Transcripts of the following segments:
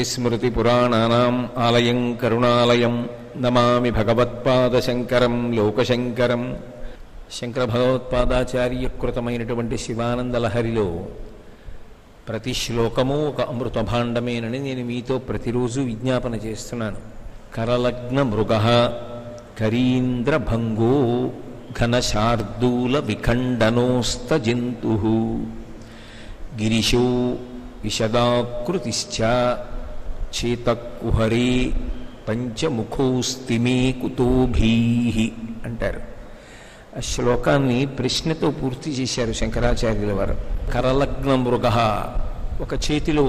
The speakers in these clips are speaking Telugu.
శ్రుతిస్మృతిపురాణానాం ఆలయం కరుణాలయం నమామి భగవత్పాదశంకరం లోకశంకరం. శంకర భగవత్పాదాచార్యకృతమైనటువంటి శివానందలహరిలో ప్రతి శ్లోకము ఒక అమృత భాండమేనని నేను మీతో ప్రతిరోజు విజ్ఞాపన చేస్తున్నాను. కరలగ్న మృగ కరీంద్రభంగో ఘనశార్దూల విఖండనోస్త జంతు గిరిశో విశదాకృతిశ్చ చేతకుహరే పంచముఖోస్తిమే కుతోభీః అంటారు. ఆ శ్లోకాన్ని ప్రశ్నతో పూర్తి చేశారు శంకరాచార్యుల వారు. కరలగ్న మృగ, ఒక చేతిలో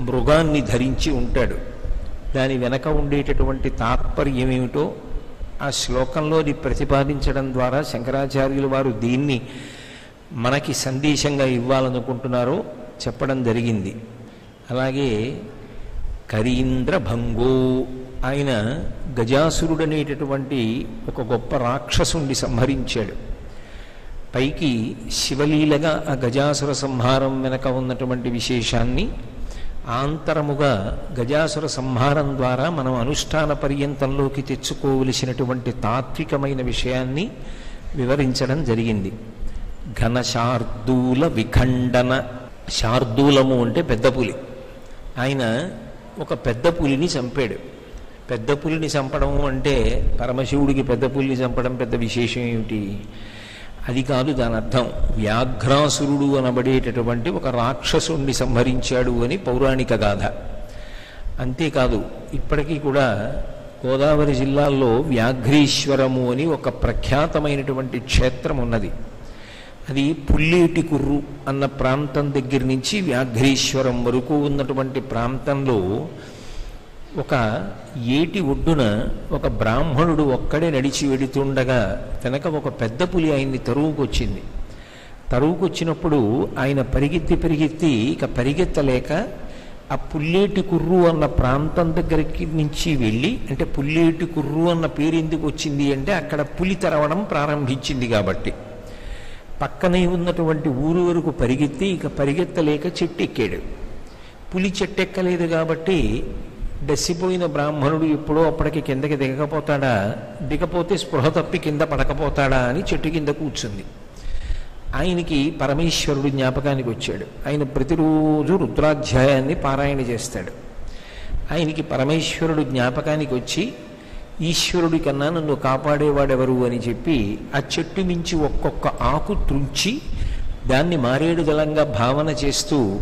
మృగాన్ని ధరించి ఉంటాడు. దాని వెనక ఉండేటటువంటి తాత్పర్యం ఏమిటో ఆ శ్లోకంలో అది ప్రతిపాదించడం ద్వారా శంకరాచార్యుల వారు దీన్ని మనకి సందేశంగా ఇవ్వాలనుకుంటున్నారో చెప్పడం జరిగింది. అలాగే కరీంద్రభంగో, ఆయన గజాసురుడనేటటువంటి ఒక గొప్ప రాక్షసుండి సంహరించాడు. పైకి శివలీలగా ఆ గజాసుర సంహారం వెనక ఉన్నటువంటి విశేషాన్ని ఆంతరముగా గజాసుర సంహారం ద్వారా మనం అనుష్ఠాన పర్యంతంలోకి తెచ్చుకోవలసినటువంటి తాత్వికమైన విషయాన్ని వివరించడం జరిగింది. ఘనశార్దూల విఖండన, శార్దూలము అంటే పెద్ద పులి. ఆయన ఒక పెద్ద పులిని చంపాడు. పెద్ద పులిని చంపడము అంటే పరమశివుడికి పెద్ద పులిని చంపడం పెద్ద విశేషం ఏమిటి? అది కాదు దాని అర్థం. వ్యాఘ్రాసురుడు అనబడేటటువంటి ఒక రాక్షసుణ్ణి సంహరించాడు అని పౌరాణిక గాథ. అంతేకాదు, ఇప్పటికీ కూడా గోదావరి జిల్లాల్లో వ్యాఘ్రీశ్వరము అని ఒక ప్రఖ్యాతమైనటువంటి క్షేత్రం ఉన్నది. అది పుల్లేటికుర్రు అన్న ప్రాంతం దగ్గర నుంచి వ్యాఘ్రీశ్వరం వరకు ఉన్నటువంటి ప్రాంతంలో ఒక ఏటి ఒడ్డున ఒక బ్రాహ్మణుడు ఒక్కడే నడిచి వెడుతుండగా వెనక ఒక పెద్ద పులి ఆయన్ని తరువుకొచ్చింది. తరువుకొచ్చినప్పుడు ఆయన పరిగెత్తి ఇక పరిగెత్తలేక ఆ పుల్లేటి కుర్రు అన్న ప్రాంతం దగ్గరికి నుంచి వెళ్ళి, అంటే పుల్లేటి కుర్రు అన్న పేరు ఎందుకు వచ్చింది అంటే అక్కడ పులి తరవడం ప్రారంభించింది కాబట్టి, పక్కనే ఉన్నటువంటి ఊరు వరకు పరిగెత్తి ఇక పరిగెత్తలేక చెట్టు ఎక్కాడు. పులి చెట్టెక్కలేదు కాబట్టి డెస్సిపోయిన బ్రాహ్మణుడు ఎప్పుడో అప్పటికి కిందకి దిగకపోతాడా, దిగపోతే స్పృహ తప్పి కింద పడకపోతాడా అని చెట్టు కింద కూర్చుంది. ఆయనకి పరమేశ్వరుడు జ్ఞాపకానికి వచ్చాడు. ఆయన ప్రతిరోజు రుద్రాధ్యాయాన్ని పారాయణ చేస్తాడు. ఆయనకి పరమేశ్వరుడు జ్ఞాపకానికి వచ్చి, ఈశ్వరుడి కన్నా నన్ను కాపాడేవాడెవరు అని చెప్పి ఆ చెట్టు మించి ఒక్కొక్క ఆకు త్రుంచి దాన్ని మారేడు దళంగా భావన చేస్తూ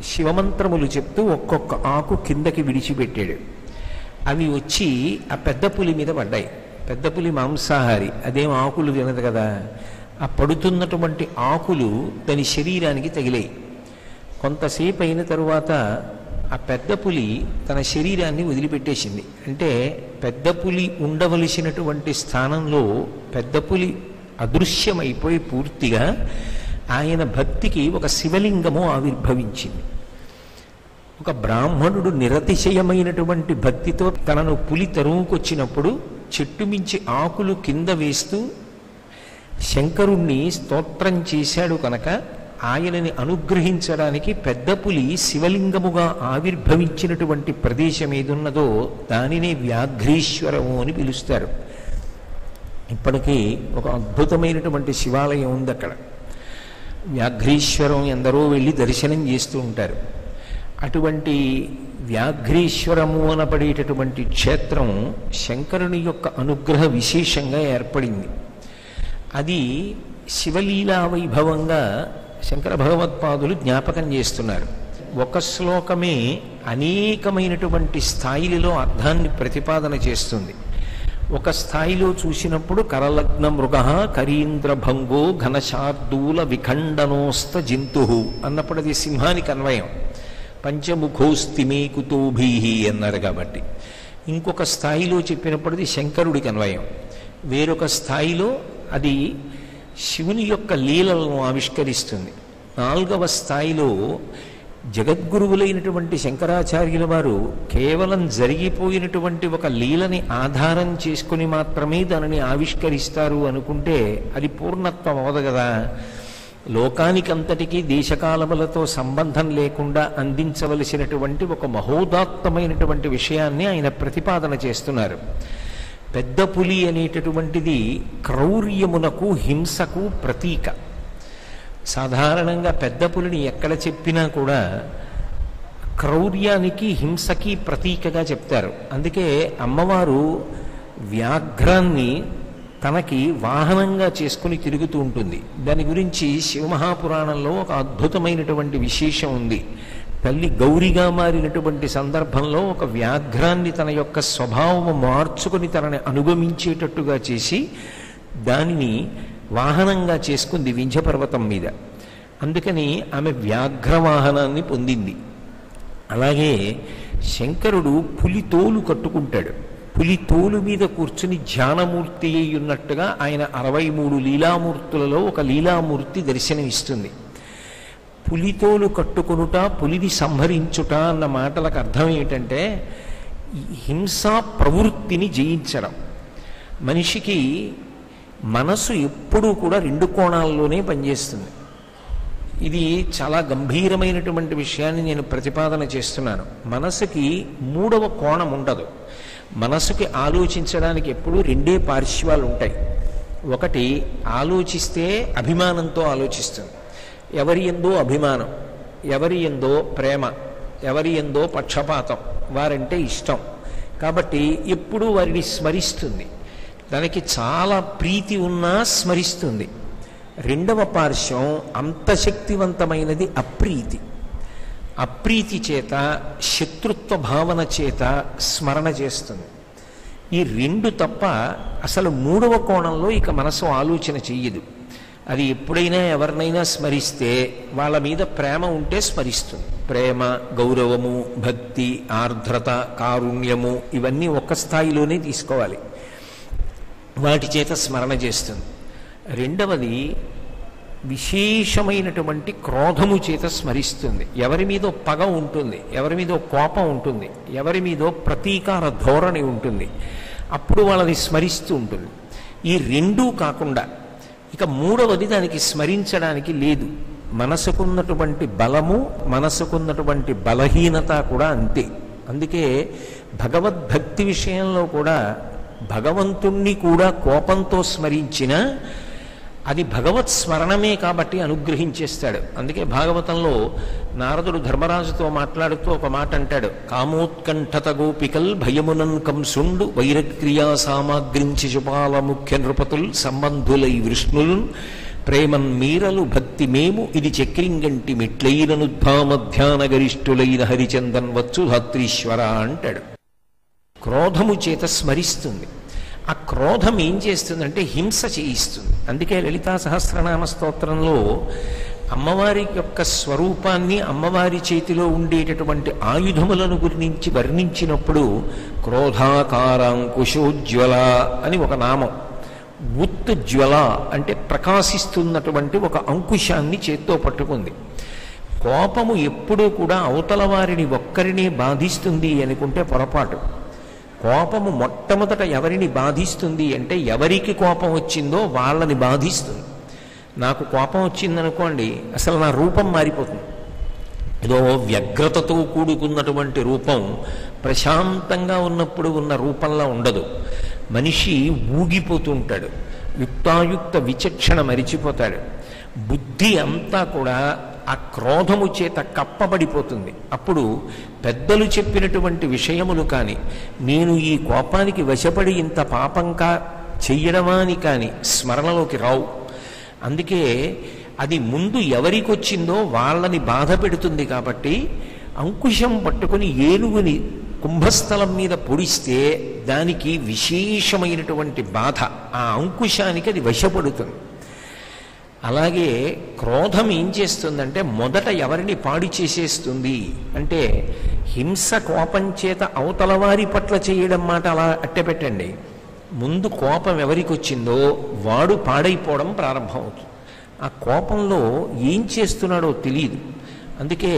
శివమంత్రములు చెప్తూ ఒక్కొక్క ఆకు కిందకి విడిచిపెట్టాడు. అవి వచ్చి ఆ పెద్ద పులి మీద పడ్డాయి. పెద్ద పులి మాంసాహారి, అదేం ఆకులు తినదు కదా. ఆ పడుతున్నటువంటి ఆకులు దాని శరీరానికి తగిలాయి. కొంతసేపు అయిన తరువాత ఆ పెద్ద పులి తన శరీరాన్ని వదిలిపెట్టేసింది. అంటే పెద్ద పులి ఉండవలసినటువంటి స్థానంలో పెద్ద పులి అదృశ్యమైపోయి పూర్తిగా ఆయన భక్తికి ఒక శివలింగము ఆవిర్భవించింది. ఒక బ్రాహ్మణుడు నిరతిశయమైనటువంటి భక్తితో తనను పులి తరువుకొచ్చినప్పుడు చెట్టు మించి ఆకులు కింద వేస్తూ శంకరుణ్ణి స్తోత్రం చేశాడు కనుక ఆయనని అనుగ్రహించడానికి పెద్ద పులి శివలింగముగా ఆవిర్భవించినటువంటి ప్రదేశం ఏదున్నదో దానినే వ్యాఘ్రీశ్వరము అని పిలుస్తారు. ఇప్పటికీ ఒక అద్భుతమైనటువంటి శివాలయం ఉంది అక్కడ. వ్యాఘ్రీశ్వరం ఎందరో వెళ్ళి దర్శనం చేస్తూ ఉంటారు. అటువంటి వ్యాఘ్రీశ్వరము అనబడేటటువంటి క్షేత్రం శంకరుని యొక్క అనుగ్రహ విశేషంగా ఏర్పడింది. అది శివలీలా వైభవంగా శంకర భగవత్పాదులు జ్ఞాపకం చేస్తున్నారు. ఒక శ్లోకమే అనేకమైనటువంటి స్థాయిలలో అర్థాన్ని ప్రతిపాదన చేస్తుంది. ఒక స్థాయిలో చూసినప్పుడు కరలగ్న మృగ కరీంద్రభంగో ఘనశార్దూల విఖండనోస్త జంతు అన్నప్పుడు అది సింహానికి అన్వయం. పంచముఖోస్తిమే కుతోభీః అన్నారు కాబట్టి. ఇంకొక స్థాయిలో చెప్పినప్పుడు అది శంకరుడికి అన్వయం. వేరొక స్థాయిలో అది శివుని యొక్క లీలలను ఆవిష్కరిస్తుంది. నాలుగవ స్థాయిలో జగద్గురువులైనటువంటి శంకరాచార్యుల వారు కేవలం జరిగిపోయినటువంటి ఒక లీలని ఆధారం చేసుకుని మాత్రమే దానిని ఆవిష్కరిస్తారు అనుకుంటే అది పూర్ణత్వం అవదు కదా. లోకానికంతటికీ దేశకాలములతో సంబంధం లేకుండా అందించవలసినటువంటి ఒక మహోదాత్తమైనటువంటి విషయాన్ని ఆయన ప్రతిపాదన చేస్తున్నారు. పెద్ద పులి అనేటటువంటిది క్రౌర్యమునకు హింసకు ప్రతీక. సాధారణంగా పెద్ద పులిని ఎక్కడ చెప్పినా కూడా క్రౌర్యానికి హింసకి ప్రతీకగా చెప్తారు. అందుకే అమ్మవారు వ్యాఘ్రాన్ని తనకి వాహనంగా చేసుకుని తిరుగుతూ ఉంటుంది. దాని గురించి శివమహాపురాణంలో ఒక అద్భుతమైనటువంటి విశేషం ఉంది. తల్లి గౌరిగా మారినటువంటి సందర్భంలో ఒక వ్యాఘ్రాన్ని తన యొక్క స్వభావము మార్చుకుని తనని అనుగమించేటట్టుగా చేసి దానిని వాహనంగా చేసుకుంది వింధ్యపర్వతం మీద. అందుకని ఆమె వ్యాఘ్రవాహనాన్ని పొందింది. అలాగే శంకరుడు పులితోలు కట్టుకుంటాడు. పులితోలు మీద కూర్చుని ధ్యానమూర్తి అయి ఉన్నట్టుగా ఆయన 63 లీలామూర్తులలో ఒక లీలామూర్తి దర్శనమిస్తుంది. పులితోలు కట్టుకొనుట, పులిని సంహరించుట అన్న మాటలకు అర్థం ఏంటంటే హింసా ప్రవృత్తిని జయించడం. మనిషికి మనసు ఎప్పుడూ కూడా 2 కోణాల్లోనే పనిచేస్తుంది. ఇది చాలా గంభీరమైనటువంటి విషయాన్ని నేను ప్రతిపాదన చేస్తున్నాను. మనసుకి 3వ కోణం ఉండదు. మనసుకి ఆలోచించడానికి ఎప్పుడూ 2 పార్శ్వాలు ఉంటాయి. ఒకటి ఆలోచిస్తే అభిమానంతో ఆలోచిస్తుంది. ఎవరి ఎందో అభిమానం, ఎవరి ఎందో ప్రేమ, ఎవరి ఎందో పక్షపాతం, వారంటే ఇష్టం. కాబట్టి ఎప్పుడూ వారిని స్మరిస్తుంది. దానికి చాలా ప్రీతి ఉన్నా స్మరిస్తుంది. 2వ పార్శ్వం అంత శక్తివంతమైనది అప్రీతి. అప్రీతి చేత, శత్రుత్వ భావన చేత స్మరణ చేస్తుంది. ఈ 2 తప్ప అసలు 3వ కోణంలో ఇక మనసు ఆలోచన చెయ్యదు. అది ఎప్పుడైనా ఎవరినైనా స్మరిస్తే వాళ్ళ మీద ప్రేమ ఉంటే స్మరిస్తుంది. ప్రేమ, గౌరవము, భక్తి, ఆర్ద్రత, కారుణ్యము ఇవన్నీ ఒక స్థాయిలోనే తీసుకోవాలి. వాటి చేత స్మరణ చేస్తుంది. 2వది విశేషమైనటువంటి క్రోధము చేత స్మరిస్తుంది. ఎవరి మీదో పగ ఉంటుంది, ఎవరి మీదో కోపం ఉంటుంది, ఎవరి మీదో ప్రతీకార ధోరణి ఉంటుంది. అప్పుడు వాళ్ళని స్మరిస్తూ ఉంటుంది. ఈ 2 కాకుండా ఇక 3వది దానికి స్మరించడానికి లేదు. మనసుకున్నటువంటి బలము, మనసుకున్నటువంటి బలహీనత కూడా అంతే. అందుకే భగవద్భక్తి విషయంలో కూడా భగవంతుణ్ణి కూడా కోపంతో స్మరించిన అది భగవత్ స్మరణమే కాబట్టి అనుగ్రహించేస్తాడు. అందుకే భాగవతంలో నారదుడు ధర్మరాజుతో మాట్లాడుతూ ఒక మాట అంటాడు. కామోత్కంఠత గోపికల్ భయమునన్ కంసుండు వైరక్రియా సామాగ్రించి చుపాల ముఖ్య నృపతుల్ సంబంధులై విష్ణులు ప్రేమన్ మీరలు భక్తి మేము ఇది చక్రింగంటి మెట్లైననుద్భామధ్యాన గరిష్ఠులైన హరిచందన్ వచ్చు ధాత్రీశ్వర అంటాడు. క్రోధము చేత స్మరిస్తుంది. ఆ క్రోధం ఏం చేస్తుందంటే హింస చేయిస్తుంది. అందుకే లలితా సహస్రనామ స్తోత్రంలో అమ్మవారి యొక్క స్వరూపాన్ని, అమ్మవారి చేతిలో ఉండేటటువంటి ఆయుధములను గురించి వర్ణించినప్పుడు క్రోధాకారాంకుశోజ్వల అని ఒక నామం. ఉత్జ్వల అంటే ప్రకాశిస్తున్నటువంటి ఒక అంకుశాన్ని చేత్తో పట్టుకుంది. కోపము ఎప్పుడూ కూడా అవతల వారిని ఒక్కరినే బాధిస్తుంది అనుకుంటే పొరపాటు. కోపము మొట్టమొదట ఎవరిని బాధిస్తుంది అంటే ఎవరికి కోపం వచ్చిందో వాళ్ళని బాధిస్తుంది. నాకు కోపం వచ్చిందనుకోండి, అసలు నా రూపం మారిపోతుంది. ఏదో వ్యగ్రతతో కూడుకున్నటువంటి రూపం ప్రశాంతంగా ఉన్నప్పుడు ఉన్న రూపంలో ఉండదు. మనిషి ఊగిపోతూ ఉంటాడు, యుక్తాయుక్త విచక్షణ మరిచిపోతాడు. బుద్ధి అంతా కూడా ఆ క్రోధము చేత కప్పబడిపోతుంది. అప్పుడు పెద్దలు చెప్పినటువంటి విషయములు కానీ, నేను ఈ కోపానికి వశపడి ఇంత పాపంగా చెయ్యడమా అని కానీ స్మరణలోకి రావు. అందుకే అది ముందు ఎవరికొచ్చిందో వాళ్ళని బాధ పెడుతుంది. కాబట్టి అంకుశం పట్టుకుని ఏనుగుని కుంభస్థలం మీద పొడిస్తే దానికి విశేషమైనటువంటి బాధ, ఆ అంకుశానికి అది వశపడుతుంది. అలాగే క్రోధం ఏం చేస్తుందంటే మొదట ఎవరిని పాడి చేసేస్తుంది అంటే హింస కోపం చేత అవతల వారి పట్ల చేయడం మాట అలా అట్టెపెట్టండి. ముందు కోపం ఎవరికి వచ్చిందో వాడు పాడైపోవడం ప్రారంభమవుతుంది. ఆ కోపంలో ఏం చేస్తున్నాడో తెలియదు. అందుకే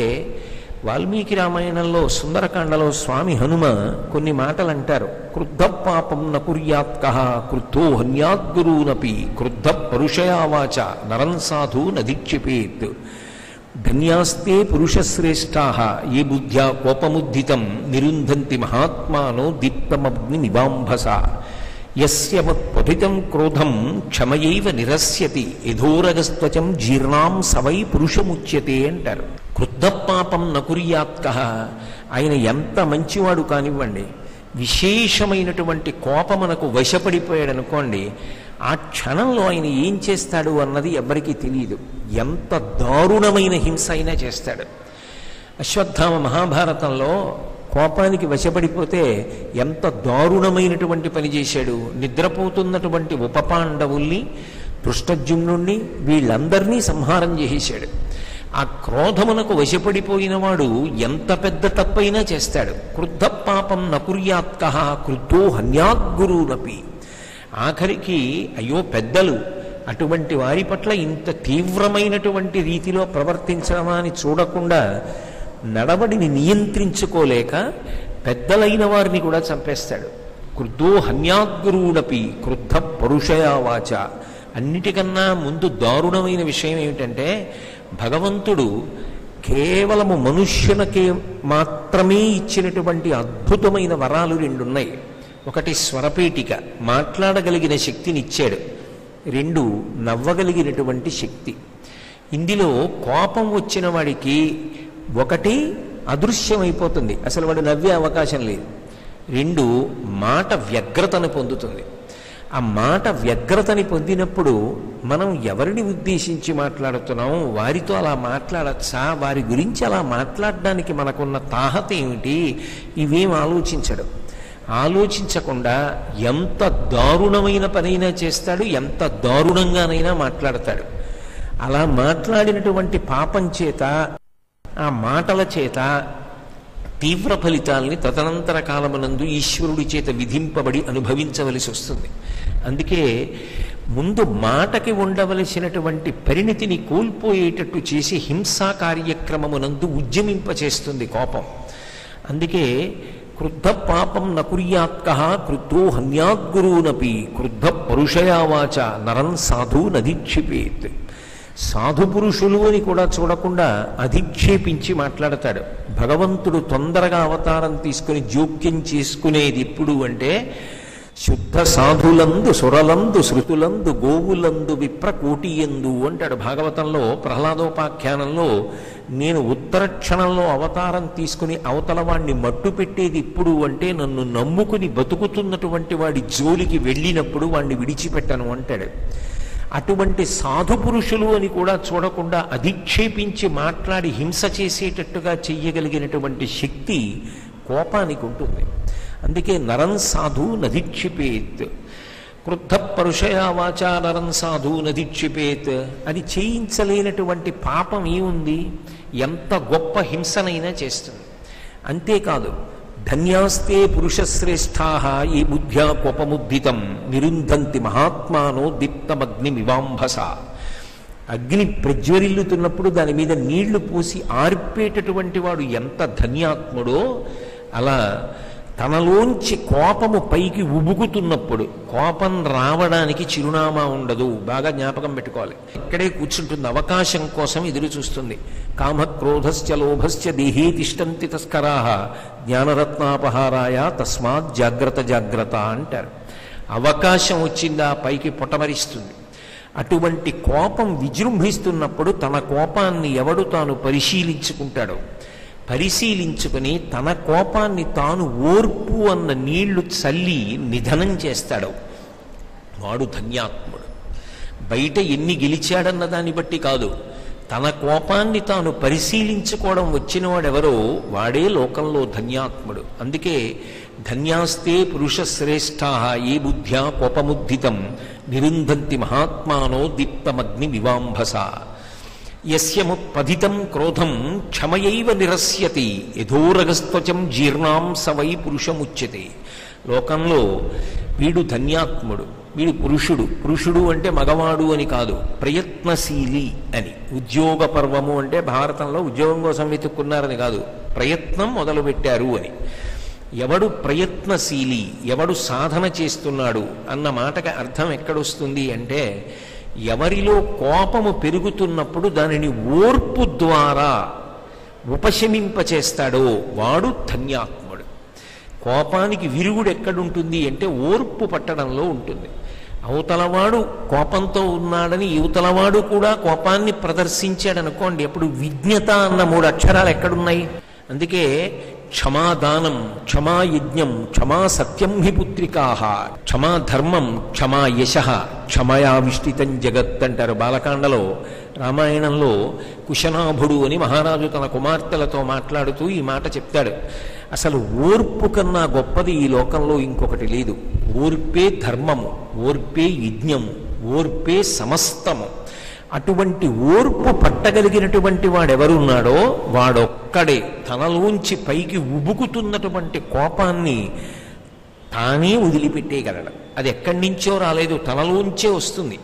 వాల్మీకి రామాయణంలో సుందరకాండలో స్వామి హనుమ కొన్ని మాటలు అంటారు. క్రుద్ధ పాపం న కుర్యాత్కః క్రుద్ధో హన్యాద్గురూనపి క్రుద్ధ పరుషయావాచ నరం సాధు నధిక్షిపేత్ ధన్యాస్తే పురుషశ్రేష్ఠాః ఏ బుద్ధ్యా కోపముద్ధితం నిరుంధంతి మహాత్మానో దీప్తమగ్ని నివాంభస యస్య మత్పఠితం క్రోధం క్షమయైవ నిరస్యతి యథోరగస్త్వచం జీర్ణాం సవై పురుషముచ్యతే అంటారు. క్రుద్ధ పాపం నకుర్యాత్కః, ఆయన ఎంత మంచివాడు కానివ్వండి, విశేషమైనటువంటి కోపమునకు వశపడిపోయాడు అనుకోండి, ఆ క్షణంలో ఆయన ఏం చేస్తాడు అన్నది ఎవ్వరికీ తెలియదు. ఎంత దారుణమైన హింస అయినా చేస్తాడు. అశ్వత్థామ మహాభారతంలో కోపానికి వశపడిపోతే ఎంత దారుణమైనటువంటి పని చేశాడు. నిద్రపోతున్నటువంటి ఉపపాండవుల్ని, పృష్టజ్యుమ్నుణ్ణి, వీళ్ళందరినీ సంహారం చేసేశాడు. ఆ క్రోధమునకు వశపడిపోయిన వాడు ఎంత పెద్ద తప్పైనా చేస్తాడు. క్రుద్ధ పాపం నకుర్యాత్కః క్రుద్ధో హన్యాద్గురూనపి. ఆఖరికి అయ్యో పెద్దలు అటువంటి వారి పట్ల ఇంత తీవ్రమైనటువంటి రీతిలో ప్రవర్తించడమా అని చూడకుండా నడవడిని నియంత్రించుకోలేక పెద్దలైన వారిని కూడా చంపేస్తాడు. క్రుద్ధో హన్యాద్గురూడపి క్రుద్ధ పరుషయావాచ. అన్నిటికన్నా ముందు దారుణమైన విషయం ఏమిటంటే, భగవంతుడు కేవలము మనుష్యునకే మాత్రమే ఇచ్చినటువంటి అద్భుతమైన వరాలు రెండున్నాయి. ఒకటి స్వరపేటిక, మాట్లాడగలిగిన శక్తిని ఇచ్చాడు. రెండు, నవ్వగలిగినటువంటి శక్తి. ఇందులో కోపం వచ్చిన వాడికి ఒకటి అదృశ్యమైపోతుంది, అసలు వాడు నవ్వే అవకాశం లేదు. రెండు, మాట వ్యగ్రతను పొందుతుంది. ఆ మాట వ్యగ్రతని పొందినప్పుడు మనం ఎవరిని ఉద్దేశించి మాట్లాడుతున్నాం, వారితో అలా మాట్లాడచ్చా, వారి గురించి అలా మాట్లాడడానికి మనకున్న తాహత ఏమిటి, ఇవేం ఆలోచించడు. ఆలోచించకుండా ఎంత దారుణమైన పనైనా చేస్తాడు, ఎంత దారుణంగానైనా మాట్లాడతాడు. అలా మాట్లాడినటువంటి పాపం చేత, ఆ మాటల చేత తీవ్ర ఫలితాలని తదనంతర కాలమునందు ఈశ్వరుడి చేత విధింపబడి అనుభవించవలసి వస్తుంది. అందుకే ముందు మాటకి ఉండవలసినటువంటి పరిణితిని కోల్పోయేటట్టు చేసి హింసా కార్యక్రమమునందు ఉద్యమింపచేస్తుంది కోపం. అందుకే క్రుద్ధ పాపం నకుర్యాత్కః క్రుద్ధో హన్యాద్గురూనపి క్రుద్ధ పరుషయావాచ నరం సాధు నధిక్షిపేత్. సాధు పురుషులు అని కూడా చూడకుండా అధిక్షేపించి మాట్లాడతాడు. భగవంతుడు తొందరగా అవతారం తీసుకుని జోక్యం చేసుకునేది ఎప్పుడు అంటే, శుద్ధ సాధులందు సురలందు శృతులందు గోవులందు విప్రకోటియందు అంటాడు భాగవతంలో. ప్రహ్లాదోపాఖ్యానంలో, నేను ఉత్తర క్షణంలో అవతారం తీసుకుని అవతల వాడిని మట్టు పెట్టేది ఇప్పుడు అంటే, నన్ను నమ్ముకుని బతుకుతున్నటువంటి వాడి జోలికి వెళ్ళినప్పుడు వాడిని విడిచిపెట్టను అంటాడు. అటువంటి సాధు పురుషులు అని కూడా చూడకుండా అధిక్షేపించి మాట్లాడి హింస చేసేటట్టుగా చెయ్యగలిగినటువంటి శక్తి కోపానికి ఉంటుంది. అందుకే నరం సాధు నధిక్షిపేత్, క్రుద్ధ పరుషయావాచ నరం సాధు నధిక్షిపేత్. అది చేయించలేనటువంటి పాపం ఏముంది, ఎంత గొప్ప హింసనైనా చేస్తుంది. అంతేకాదు, ధన్యాస్తే పురుషశ్రేష్ఠాః ఏ బుద్ధ్యా కోపముద్ధితం నిరుంధంతి మహాత్మానో దీప్తమగ్నిమివాంభస. అగ్ని ప్రజ్వరిల్లుతున్నప్పుడు దాని మీద నీళ్లు పోసి ఆర్పేటటువంటి వాడు ఎంత ధన్యాత్ముడో, అలా తనలోంచి కోపము పైకి ఉబుకుతున్నప్పుడు కోపం రావడానికి చిరునామా ఉండదు. బాగా జ్ఞాపకం పెట్టుకోవాలి. ఇక్కడే కూర్చుంటుంది, అవకాశం కోసం ఎదురు చూస్తుంది. కామక్రోధశ్చ లోభశ్చ దేహే తిష్టంతి తస్కరాః జ్ఞానరత్నాపహారాయ తస్మాత్ జాగ్రత్త జాగ్రత్త అంటారు. అవకాశం వచ్చిందా పైకి పొటమరిస్తుంది. అటువంటి కోపం విజృంభిస్తున్నప్పుడు తన కోపాన్ని ఎవడు తాను పరిశీలించుకుంటాడో, పరిశీలించుకుని తన కోపాన్ని తాను ఓర్పు అన్న నీళ్లు చల్లి నిధనం చేస్తాడు, వాడు ధన్యాత్ముడు. బయట ఎన్ని గెలిచాడన్న దాన్ని బట్టి కాదు, తన కోపాన్ని తాను పరిశీలించుకోవడం వచ్చినవాడెవరో వాడే లోకంలో ధన్యాత్ముడు. అందుకే ధన్యాస్తే పురుషశ్రేష్ఠాః ఏ బుద్ధ్యా కోపముద్ధితం నిరుంధంతి మహాత్మానో దీప్తమగ్ని వివాంభస. యస్యముత్పధితం క్రోధం క్షమయైవ నిరస్యతి యథోరగస్త్వచం జీర్ణాం సవై పురుషముచ్యతే. లోకంలో వీడు ధన్యాత్ముడు, వీడు పురుషుడు. పురుషుడు అంటే మగవాడు అని కాదు, ప్రయత్నశీలి అని. ఉద్యోగ పర్వము అంటే భారతంలో ఉద్యోగం కోసం వెతుక్కున్నారని కాదు, ప్రయత్నం మొదలుపెట్టారు అని. ఎవడు ప్రయత్నశీలి, ఎవడు సాధన చేస్తున్నాడు అన్న మాటకి అర్థం ఎక్కడొస్తుంది అంటే, ఎవరిలో కోపము పెరుగుతున్నప్పుడు దానిని ఓర్పు ద్వారా ఉపశమింపచేస్తాడో వాడు ధన్యాత్ముడు. కోపానికి విరుగుడు ఎక్కడుంటుంది అంటే ఓర్పు పట్టడంలో ఉంటుంది. అవతలవాడు కోపంతో ఉన్నాడని యువతలవాడు కూడా కోపాన్ని ప్రదర్శించాడనుకోండి, అప్పుడు విజ్ఞత అన్న 3 అక్షరాలు ఎక్కడున్నాయి? అందుకే క్షమాదానం, క్షమాయజ్ఞం, క్షమా సత్యం హి పుత్రికాహ, క్షమా ధర్మం, క్షమా యశ, క్షమయా విష్టితం జగత్ అంటారు బాలకాండలో. రామాయణంలో కుశనాభుడు అని మహారాజు తన కుమార్తెలతో మాట్లాడుతూ ఈ మాట చెప్తాడు. అసలు ఓర్పు కన్నా గొప్పది ఈ లోకంలో ఇంకొకటి లేదు. ఓర్పే ధర్మము, ఓర్పే యజ్ఞము, ఓర్పే సమస్తము. అటువంటి ఓర్పు పట్టగలిగినటువంటి వాడెవరున్నాడో వాడొక్కడే తనలోంచి పైకి ఉబుకుతున్నటువంటి కోపాన్ని తానే వదిలిపెట్టేయగలడు. అది ఎక్కడి నుంచో రాలేదు, తనలోంచే వస్తుంది.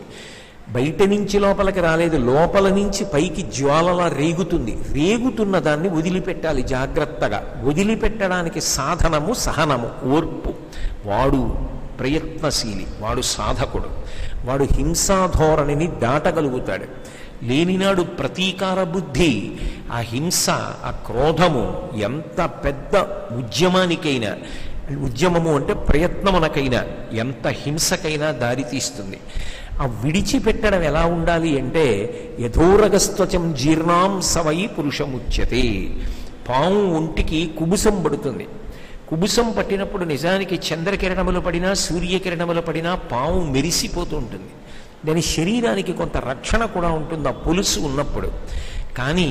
బయట నుంచి లోపలికి రాలేదు, లోపల నుంచి పైకి జ్వాలలా రేగుతుంది. రేగుతున్న దాన్ని వదిలిపెట్టాలి జాగ్రత్తగా. వదిలిపెట్టడానికి సాధనము సహనము, ఓర్పు. వాడు ప్రయత్నశీలి, వాడు సాధకుడు, వాడు హింసాధోరణిని దాటగలుగుతాడు. లేనినాడు ప్రతీకార బుద్ధి, ఆ హింస, ఆ క్రోధము ఎంత పెద్ద ఉద్యమానికైనా, ఉద్యమము అంటే ప్రయత్నమునకైనా, ఎంత హింసకైనా దారితీస్తుంది. ఆ విడిచిపెట్టడం ఎలా ఉండాలి అంటే, యథోరగస్త్వచం జీర్ణాం సవై పురుషముచ్యతే. పాము ఒంటికి కుబుసం పడుతుంది. కుబుసం పట్టినప్పుడు నిజానికి చంద్రకిరణములు పడినా సూర్యకిరణములు పడినా పాము మెరిసిపోతూ ఉంటుంది. దాని శరీరానికి కొంత రక్షణ కూడా ఉంటుంది ఆ పులుసు ఉన్నప్పుడు. కానీ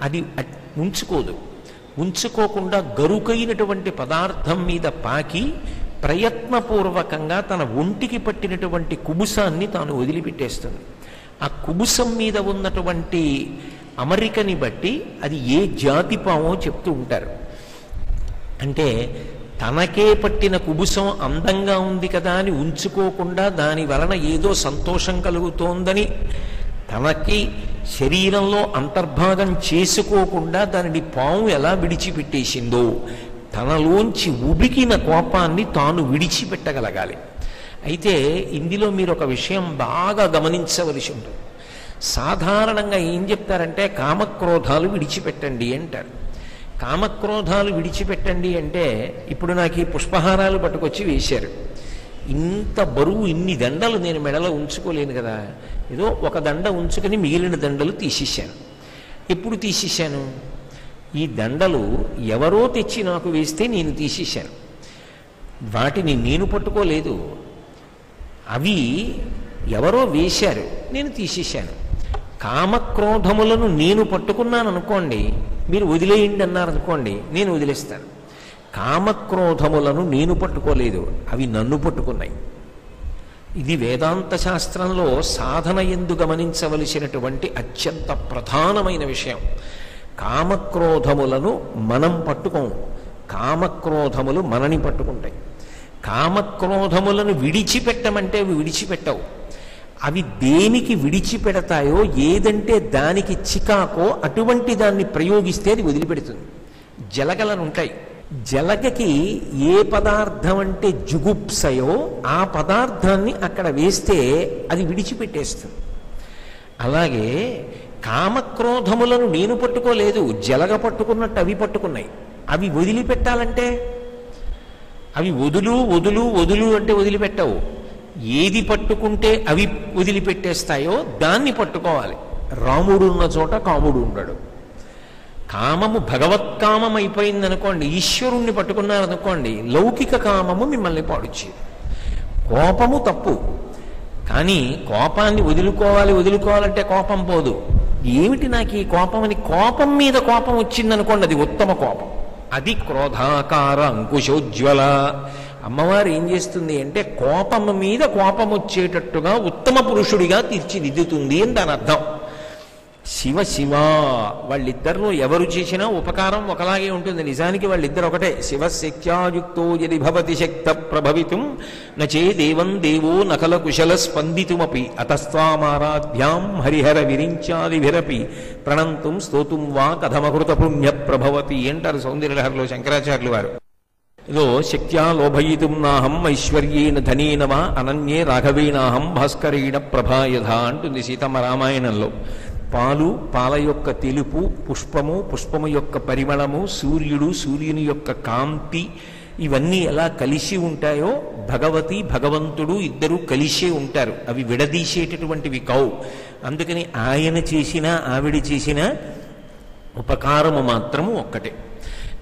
అది ఉంచుకోదు. ఉంచుకోకుండా గరుకైనటువంటి పదార్థం మీద పాకి ప్రయత్నపూర్వకంగా తన ఒంటికి పట్టినటువంటి కుబుసాన్ని తాను వదిలిపెట్టేస్తుంది. ఆ కుబుసం మీద ఉన్నటువంటి అమరికని బట్టి అది ఏ జాతి పామో చెప్తూ ఉంటారు. అంటే తనకే పట్టిన కుబుసం అందంగా ఉంది కదా అని ఉంచుకోకుండా దాని వలన ఏదో సంతోషం కలుగుతోందని తనకి శరీరంలో అంతర్భాగం చేసుకోకుండా దానిని పాము ఎలా విడిచిపెట్టేసిందో, తనలోంచి ఉబికిన కోపాన్ని తాను విడిచిపెట్టగలగాలి. అయితే ఇందులో మీరు ఒక విషయం బాగా గమనించవలసి ఉంటుంది. సాధారణంగా ఏం చెప్తారంటే కామక్రోధాలు విడిచిపెట్టండి అంటారు. కామక్రోధాలు విడిచిపెట్టండి అంటే, ఇప్పుడు నాకు ఈ పుష్పహారాలు పట్టుకొచ్చి వేశారు, ఇంత బరువు ఇన్ని దండలు నేను మెడలో ఉంచుకోలేను కదా, ఏదో ఒక దండ ఉంచుకొని మిగిలిన దండలు తీసేశాను. ఎప్పుడు తీసేశాను? ఈ దండలు ఎవరో తెచ్చి నాకు వేస్తే నేను తీసేశాను. వాటిని నేను పట్టుకోలేదు, అవి ఎవరో వేశారు, నేను తీసేశాను. కామక్రోధములను నేను పట్టుకున్నాను అనుకోండి, మీరు వదిలేయండి అన్నారనుకోండి, నేను వదిలేస్తాను. కామక్రోధములను నేను పట్టుకోలేదు, అవి నన్ను పట్టుకున్నాయి. ఇది వేదాంత శాస్త్రంలో సాధన యందు గమనించవలసినటువంటి అత్యంత ప్రధానమైన విషయం. కామక్రోధములను మనం పట్టుకోము, కామక్రోధములు మనని పట్టుకుంటాయి. కామక్రోధములను విడిచిపెట్టమంటే అవి విడిచిపెట్టవు. అవి దేనికి విడిచిపెడతాయో, ఏదంటే దానికి చికాకో అటువంటి దాన్ని ప్రయోగిస్తే అది వదిలిపెడుతుంది. జలగలనుంటాయి, జలగకి ఏ పదార్థం అంటే జుగుప్సయో ఆ పదార్థాన్ని అక్కడ వేస్తే అది విడిచిపెట్టేస్తుంది. అలాగే కామక్రోధములను నేను పట్టుకోలేదు, జలగ పట్టుకున్నట్టు అవి పట్టుకున్నాయి. అవి వదిలిపెట్టాలంటే అవి వదులు వదులు వదులు అంటే వదిలిపెట్టవు. ఏది పట్టుకుంటే అవి వదిలిపెట్టేస్తాయో దాన్ని పట్టుకోవాలి. రాముడు ఉన్న చోట కాముడు ఉండడు. కామము భగవత్కామం అయిపోయిందనుకోండి, ఈశ్వరుణ్ణి పట్టుకున్నారనుకోండి, లౌకిక కామము మిమ్మల్ని పాడుచేది. కోపము తప్పు, కానీ కోపాన్ని వదులుకోవాలంటే కోపం పోదు. ఏమిటి నాకు ఈ కోపం అని కోపం మీద కోపం వచ్చిందనుకోండి, అది ఉత్తమ కోపం, అది క్రోధాకార అంకుశోజ్వల. అమ్మవారు ఏం చేస్తుంది అంటే కోపము మీద కోపం వచ్చేటట్టుగా ఉత్తమ పురుషుడిగా తీర్చిదిద్దుతుంది అని దాని అర్థం. శివ శివ వాళ్ళిద్దరిలో ఎవరు చేసినా ఉపకారం ఒకలాగే ఉంటుంది. నిజానికి వాళ్ళిద్దరు ఒకటే. శివశక్త్యాయుక్తో యది భవతి శక్త ప్రభవితుం నచే దేవం దేవో నకల కుశల స్పందితుమపి అతస్వామారాధ్యాం హరిహర విరించాదిభిరపి ప్రణంతుం స్తోతుం వా కథమకృత పుణ్య ప్రభవతి అంటారు సౌందర్యలహరిలో శంకరాచార్యులు వారు. ఇదో శక్త్యా లోభయితుం నాహం ఐశ్వర్యేన ధనేన వా అనన్యే రాఘవేనాహం భాస్కరేణ ప్రభాయధ అంటుంది సీతమ్మ రామాయణంలో. పాలు, పాల యొక్క తెలుపు, పుష్పము, పుష్పము యొక్క పరిమళము, సూర్యుడు, సూర్యుని యొక్క కాంతి, ఇవన్నీ ఎలా కలిసి ఉంటాయో భగవతి భగవంతుడు ఇద్దరూ కలిసే ఉంటారు. అవి విడదీసేటటువంటివి కావు. అందుకని ఆయన చేసిన ఆవిడ చేసిన ఉపకారము మాత్రము ఒక్కటే.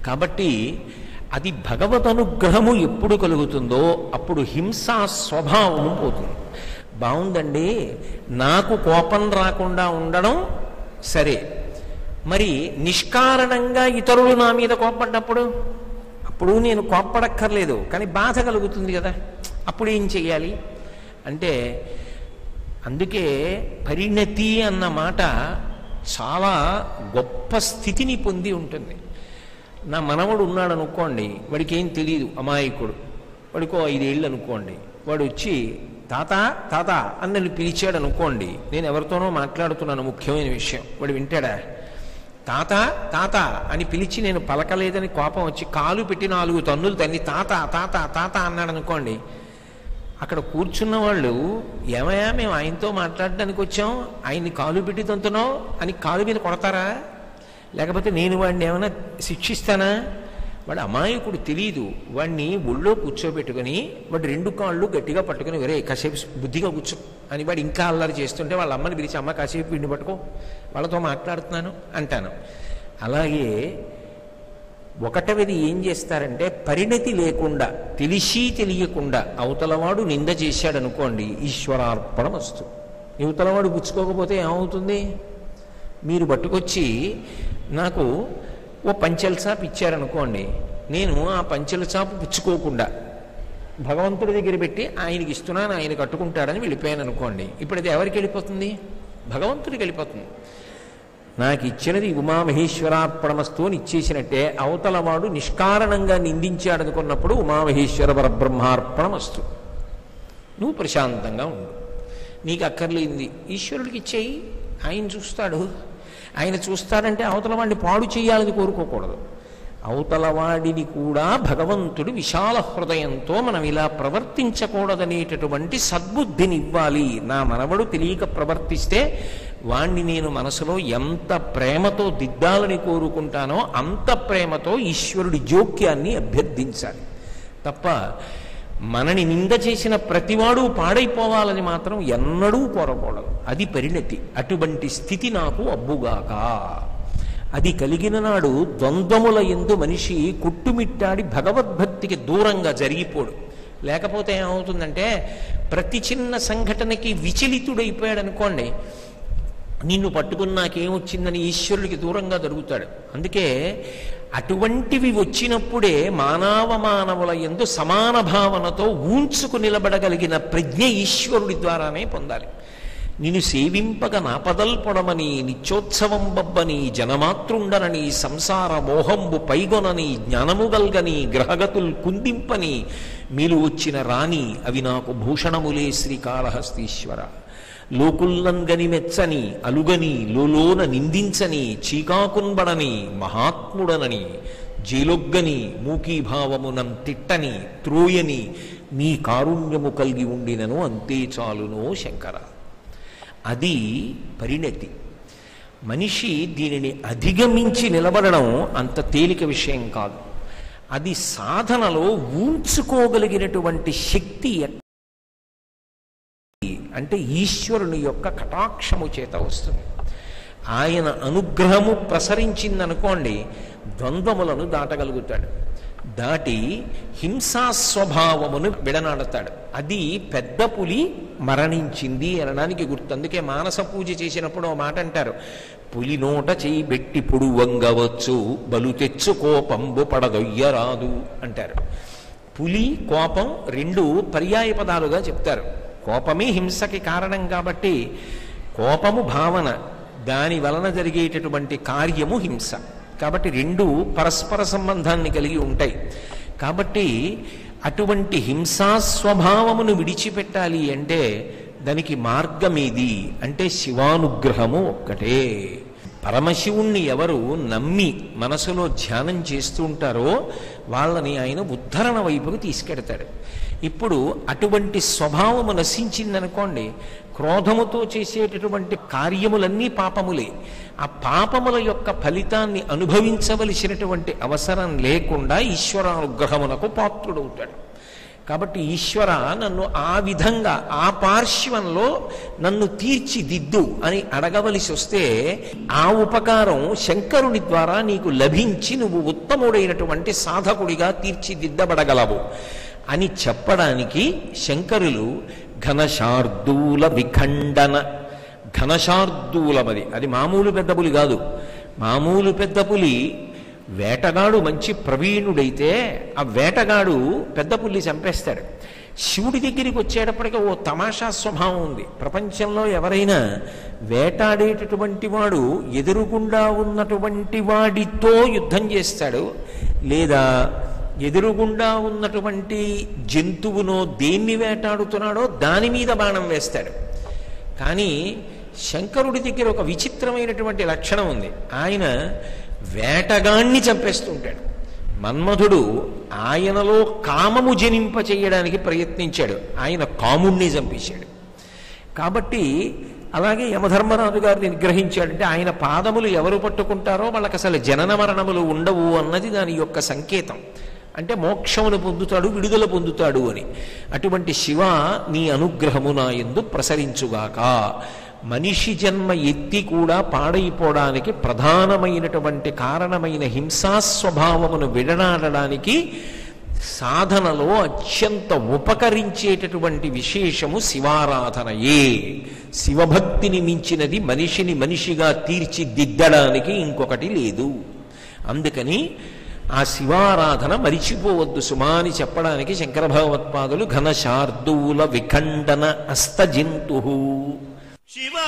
కాబట్టి అది భగవద్ అనుగ్రహము ఎప్పుడు కలుగుతుందో అప్పుడు హింసా స్వభావము పోతుంది. బాగుందండి, నాకు కోపం రాకుండా ఉండడం సరే, మరి నిష్కారణంగా ఇతరులు నా మీద కోపడ్డప్పుడు అప్పుడు నేను కోప్పడక్కర్లేదు, కానీ బాధ కలుగుతుంది కదా, అప్పుడు ఏం చెయ్యాలి అంటే, అందుకే పరిణతి అన్న మాట చాలా గొప్ప స్థితిని పొంది ఉంటుంది. నా మనవడు ఉన్నాడు అనుకోండి, వాడికి ఏం తెలియదు, అమాయకుడు, వాడికో 5 ఏళ్ళు అనుకోండి, వాడు వచ్చి తాత తాత అని నన్ను పిలిచాడు అనుకోండి, నేను ఎవరితోనో మాట్లాడుతున్నాను ముఖ్యమైన విషయం, వాడు వింటాడా? తాత తాత అని పిలిచి నేను పలకలేదని కోపం వచ్చి కాలు పెట్టి 4 తన్నులు తన్ని తాత తాత తాత అన్నాడు అనుకోండి, అక్కడ కూర్చున్న వాళ్ళు ఏమయ్యా మేము ఆయనతో మాట్లాడడానికి వచ్చాం, ఆయన్ని కాలు పెట్టి తంతున్నావు అని కాలు మీద కొడతారా? లేకపోతే నేను వాడిని ఏమైనా శిక్షిస్తానా? వాడు అమాయకుడు, తెలియదు. వాడిని ఒళ్ళో కూర్చోబెట్టుకుని వాడు 2 కాళ్ళు గట్టిగా పట్టుకుని వేరే కాసేపు బుద్ధిగా కూర్చో అని వాడు ఇంకా అల్లరి చేస్తుంటే వాళ్ళ అమ్మని పిలిచి, అమ్మ కాసేపు వీడిని పట్టుకో, వాళ్ళతో మాట్లాడుతున్నాను అంటాను. అలాగే ఒకటవది ఏం చేస్తారంటే, పరిణతి లేకుండా తెలిసి తెలియకుండా అవతలవాడు నింద చేశాడు అనుకోండి, ఈశ్వరార్పణమస్తు. యువతలవాడు పుచ్చుకోకపోతే ఏమవుతుంది? మీరు పట్టుకొచ్చి నాకు ఓ పంచెల చాపు ఇచ్చారనుకోండి, నేను ఆ పంచెల చాపు పుచ్చుకోకుండా భగవంతుడి దగ్గర పెట్టి ఆయనకి ఇస్తున్నాను, ఆయన కట్టుకుంటాడని వెళ్ళిపోయాను అనుకోండి, ఇప్పుడు అది ఎవరికి వెళ్ళిపోతుంది? భగవంతుడికి వెళ్ళిపోతుంది. నాకు ఇచ్చినది ఉమామహేశ్వరార్పణమస్తు అని ఇచ్చేసినట్టే, అవతలవాడు నిష్కారణంగా నిందించాడు అనుకున్నప్పుడు ఉమామహేశ్వర పరబ్రహ్మార్పణమస్తు. నువ్వు ప్రశాంతంగా ఉండు, నీకు అక్కర్లేంది ఈశ్వరుడికి ఇచ్చేయి, ఆయన చూస్తాడు. ఆయన చూస్తాడంటే అవతలవాడిని పాడు చేయాలని కోరుకోకూడదు. అవతలవాడిని కూడా భగవంతుడు విశాల హృదయంతో మనం ఇలా ప్రవర్తించకూడదనేటటువంటి సద్బుద్ధిని ఇవ్వాలి. నా మనవడు తెలియక ప్రవర్తిస్తే వాణ్ణి నేను మనసులో ఎంత ప్రేమతో దిద్దాలని కోరుకుంటానో అంత ప్రేమతో ఈశ్వరుడి జోక్యాన్ని అభ్యర్థించాలి తప్ప మనని నింద చేసిన ప్రతివాడు పాడైపోవాలని మాత్రం ఎన్నడూ కోరకూడదు. అది పరిణతి. అటువంటి స్థితి నాకు అబ్బుగాక. అది కలిగిన నాడు ద్వంద్వముల యందు మనిషి కుట్టుమిట్టాడి భగవద్భక్తికి దూరంగా జరిగిపోడు. లేకపోతే ఏమవుతుందంటే, ప్రతి చిన్న సంఘటనకి విచలితుడైపోయాడు అనుకోండి, నిన్ను పట్టుకుని నాకేమొచ్చిందని ఈశ్వరుడికి దూరంగా జరుగుతాడు. అందుకే అటువంటివి వచ్చినప్పుడే మానవుల యందు సమాన భావనతో ఊంచుకు నిలబడగలిగిన ప్రజ్ఞ ఈశ్వరుడి ద్వారానే పొందాలి. నిన్ను సేవింపగ నాపదల్పొడమని నిత్యోత్సవం బబ్బని జనమాతృండనని సంసార మోహంబు పైగొనని జ్ఞానము గల్గని గ్రహగతుల్ కుందింపని మీలు వచ్చిన రాణి అవి నాకు భూషణములే శ్రీకాళహస్తీశ్వర. లోకుల్లంగని మెచ్చని అలుగని లోలోన నిందించని చీకాకున్బడని మహాత్ముడనని జేలొగ్గని మూకీభావమునం తిట్టని త్రోయని నీ కారుణ్యము కలిగి ఉండినను అంతే చాలునో శంకర. అది పరిణతి. మనిషి దీనిని అధిగమించి నిలబడడం అంత తేలిక విషయం కాదు. అది సాధనలో ఊంచుకోగలిగినటువంటి శక్తి అంటే ఈశ్వరుని యొక్క కటాక్షము చేత వస్తుంది. ఆయన అనుగ్రహము ప్రసరించిందనుకోండి, ద్వంద్వములను దాటగలుగుతాడు. దాటి హింసా స్వభావమును విడనాడతాడు. అది పెద్ద పులి మరణించింది అనడానికి గుర్తు. అందుకే మానస పూజ చేసినప్పుడు ఓ మాట అంటారు, పులి నోట చేయి బెట్టి పొడు వంగవచ్చు బలు తెచ్చు కోపంబు పడదొయ్యరాదు అంటారు. పులి కోపం 2 పర్యాయ పదాలుగా చెప్తారు. కోపమే హింసకి కారణం కాబట్టి కోపము భావన, దాని వలన జరిగేటటువంటి కార్యము హింస. కాబట్టి రెండు పరస్పర సంబంధాన్ని కలిగి ఉంటాయి. కాబట్టి అటువంటి హింసా స్వభావమును విడిచిపెట్టాలి అంటే దానికి మార్గమేది అంటే శివానుగ్రహము ఒక్కటే. పరమశివుణ్ణి ఎవరు నమ్మి మనసులో ధ్యానం చేస్తూ ఉంటారో వాళ్ళని ఆయన ఉద్ధరణ వైపుకు తీసుకెడతాడు. ఇప్పుడు అటువంటి స్వభావము నశించిందనుకోండి, క్రోధముతో చేసేటటువంటి కార్యములన్నీ పాపములే. ఆ పాపముల యొక్క ఫలితాన్ని అనుభవించవలసినటువంటి అవసరం లేకుండా ఈశ్వరానుగ్రహమునకు పాత్రుడవుతాడు. కాబట్టి ఈశ్వర నన్ను ఆ విధంగా ఆ పార్శ్వంలో నన్ను తీర్చిదిద్దు అని అడగవలసి వస్తే ఆ ఉపకారం శంకరుని ద్వారా నీకు లభించి నువ్వు ఉత్తముడైనటువంటి సాధకుడిగా తీర్చిదిద్దబడగలవు అని చెప్పడానికి శంకరులు ఘనశార్దూల విఖండన, ఘనశార్దూలమది, అది మామూలు పెద్ద పులి కాదు. మామూలు పెద్ద పులి వేటగాడు మంచి ప్రవీణుడైతే ఆ వేటగాడు పెద్ద పుల్లి చంపేస్తాడు. శివుడి దగ్గరికి వచ్చేటప్పటికీ ఓ తమాషా స్వభావం ఉంది. ప్రపంచంలో ఎవరైనా వేటాడేటటువంటి వాడు ఎదురుగుండా ఉన్నటువంటి వాడితో యుద్ధం చేస్తాడు, లేదా ఎదురుగుండా ఉన్నటువంటి జంతువునో దేన్ని వేటాడుతున్నాడో దాని మీద బాణం వేస్తాడు. కానీ శంకరుడి దగ్గర ఒక విచిత్రమైనటువంటి లక్షణం ఉంది. ఆయన వేటగాణ్ణి చంపేస్తూ ఉంటాడు. మన్మధుడు ఆయనలో కామము జనింప చేయడానికి ప్రయత్నించాడు, ఆయన కాముణ్ణి చంపేశాడు. కాబట్టి అలాగే యమధర్మరాజు గారిని నిగ్రహించాడంటే ఆయన పాదములు ఎవరు పట్టుకుంటారో వాళ్ళకి అసలు జనన మరణములు ఉండవు అన్నది దాని యొక్క సంకేతం. అంటే మోక్షమును పొందుతాడు, విడుదల పొందుతాడు అని. అటువంటి శివ నీ అనుగ్రహము నా యందు ప్రసరించుగాక. మనిషి జన్మ ఎత్తి కూడా పాడైపోవడానికి ప్రధానమైనటువంటి కారణమైన హింసాస్వభావమును విడనాడడానికి సాధనలో అత్యంత ఉపకరించేటటువంటి విశేషము శివారాధనయే. శివభక్తిని మించినది మనిషిని మనిషిగా తీర్చిదిద్దడానికి ఇంకొకటి లేదు. అందుకని ఆ శివారాధన మరిచిపోవద్దు సుమా అని చెప్పడానికి శంకర భగవత్పాదులు ఘనశార్దూల విఖండన అస్తజింతు శివా